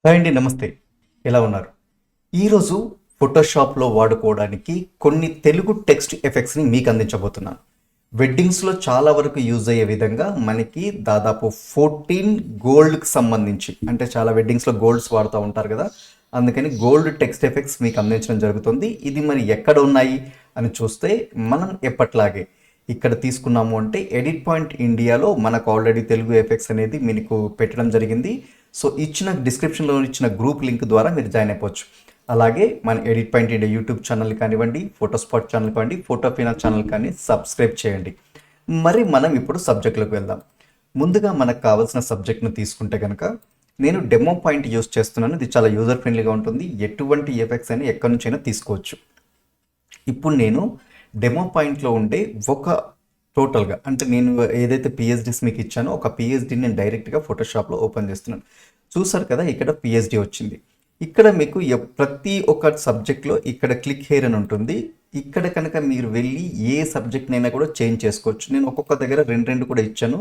Hi అండి, నమస్తే. ఎలా ఉన్నారు? ఈరోజు ఫోటోషాప్లో వాడుకోవడానికి కొన్ని తెలుగు టెక్స్ట్ ఎఫెక్ట్స్ని మీకు అందించబోతున్నాను. వెడ్డింగ్స్లో చాలా వరకు యూజ్ అయ్యే విధంగా మనకి దాదాపు 14 గోల్డ్కి సంబంధించి, అంటే చాలా వెడ్డింగ్స్లో గోల్డ్స్ వాడుతూ ఉంటారు కదా, అందుకని గోల్డ్ టెక్స్ట్ ఎఫెక్ట్స్ మీకు అందించడం జరుగుతుంది. ఇది మరి ఎక్కడ ఉన్నాయి అని చూస్తే మనం ఎప్పట్లాగే ఇక్కడ తీసుకున్నాము అంటే ఎడిట్ పాయింట్ ఇండియాలో మనకు ఆల్రెడీ తెలుగు ఎఫెక్ట్స్ అనేది మీకు పెట్టడం జరిగింది. సో ఇచ్చిన డిస్క్రిప్షన్లో ఇచ్చిన గ్రూప్ లింక్ ద్వారా మీరు జాయిన్ అయిపోవచ్చు. అలాగే మన edit point India YouTube channel కానివ్వండి, ఫోటోస్పాట్ ఛానల్ కానివ్వండి, ఫోటోఫినా ఛానల్ కానీ సబ్స్క్రైబ్ చేయండి. మరి మనం ఇప్పుడు సబ్జెక్ట్లోకి వెళ్దాం. ముందుగా మనకు కావాల్సిన సబ్జెక్ట్ను తీసుకుంటే కనుక నేను డెమో పాయింట్ యూస్ చేస్తున్నాను. ఇది చాలా యూజర్ ఫ్రెండ్లీగా ఉంటుంది. ఎటువంటి ఎఫెక్ట్స్ అయినా ఎక్కడి నుంచైనా తీసుకోవచ్చు. ఇప్పుడు నేను డెమో పాయింట్లో ఉండే ఒక టోటల్గా, అంటే నేను ఏదైతే పిహెచ్డీస్ మీకు ఇచ్చానో ఒక పిహెచ్డీని నేను డైరెక్ట్గా ఫోటోషాప్లో ఓపెన్ చేస్తున్నాను. చూసారు కదా, ఇక్కడ పిహెచ్డీ వచ్చింది. ఇక్కడ మీకు ప్రతి ఒక్క సబ్జెక్ట్లో ఇక్కడ క్లిక్ హెయిర్ అని ఉంటుంది. ఇక్కడ కనుక మీరు వెళ్ళి ఏ సబ్జెక్ట్నైనా కూడా చేంజ్ చేసుకోవచ్చు. నేను ఒక్కొక్క దగ్గర రెండు కూడా ఇచ్చాను.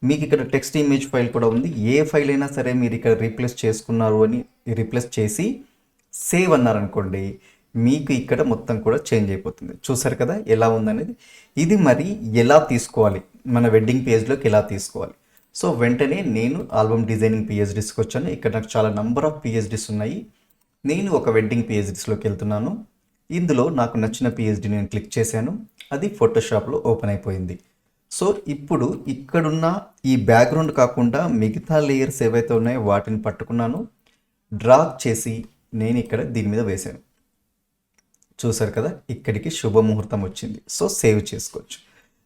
మీకు ఇక్కడ టెక్స్ట్ ఇమేజ్ ఫైల్ కూడా ఉంది. ఏ ఫైల్ అయినా సరే మీరు ఇక్కడ రీప్లేస్ చేసుకున్నారు అని రీప్లేస్ చేసి సేవ్ అన్నారనుకోండి, మీకు ఇక్కడ మొత్తం కూడా చేంజ్ అయిపోతుంది. చూసారు కదా ఎలా ఉందనేది. ఇది మరి ఎలా తీసుకోవాలి, మన వెడ్డింగ్ పేజ్లోకి ఎలా తీసుకోవాలి. సో వెంటనే నేను ఆల్బమ్ డిజైనింగ్ పిహెచ్డీస్కి వచ్చాను. ఇక్కడ నాకు చాలా నంబర్ ఆఫ్ పిహెచ్డీస్ ఉన్నాయి. నేను ఒక వెడ్డింగ్ పిహెచ్డీస్లోకి వెళ్తున్నాను. ఇందులో నాకు నచ్చిన పిహెచ్డీ నేను క్లిక్ చేశాను. అది ఫోటోషాప్లో ఓపెన్ అయిపోయింది. సో ఇప్పుడు ఇక్కడున్న ఈ బ్యాక్గ్రౌండ్ కాకుండా మిగతా లేయర్స్ ఏవైతే ఉన్నాయో వాటిని పట్టుకున్నాను. డ్రాగ్ చేసి నేను ఇక్కడ దీని మీద వేశాను. చూసారు కదా, ఇక్కడికి శుభముహూర్తం వచ్చింది. సో సేవ్ చేసుకోవచ్చు.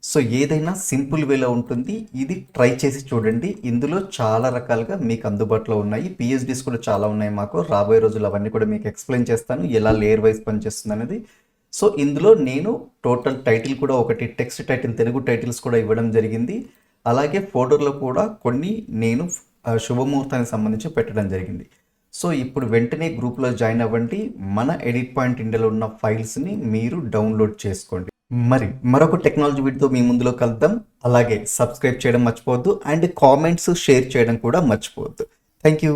సో ఏదైనా సింపుల్ వేలో ఉంటుంది. ఇది ట్రై చేసి చూడండి. ఇందులో చాలా రకాలుగా మీకు అందుబాటులో ఉన్నాయి. పిహెచ్డీస్ కూడా చాలా ఉన్నాయి మాకు. రాబోయే రోజులు అవన్నీ కూడా మీకు ఎక్స్ప్లెయిన్ చేస్తాను, ఎలా లేయర్ వైజ్ పనిచేస్తుంది అనేది. సో ఇందులో నేను టోటల్ టైటిల్ కూడా ఒకటి టెక్స్ట్ టైటిల్, తెలుగు టైటిల్స్ కూడా ఇవ్వడం జరిగింది. అలాగే ఫోటోలో కూడా కొన్ని నేను శుభముహూర్తానికి సంబంధించి పెట్టడం జరిగింది. సో ఇప్పుడు వెంటనే గ్రూప్లో జాయిన్ అవ్వండి. మన ఎడిట్ పాయింట్ ఇండియాలో ఉన్న ఫైల్స్ని మీరు డౌన్లోడ్ చేసుకోండి. మరి మరొక టెక్నాలజీ వీడియోతో మీ ముందులో కలుద్దాం. అలాగే సబ్స్క్రైబ్ చేయడం మర్చిపోవద్దు, అండ్ కామెంట్స్ షేర్ చేయడం కూడా మర్చిపోవద్దు. Thank you.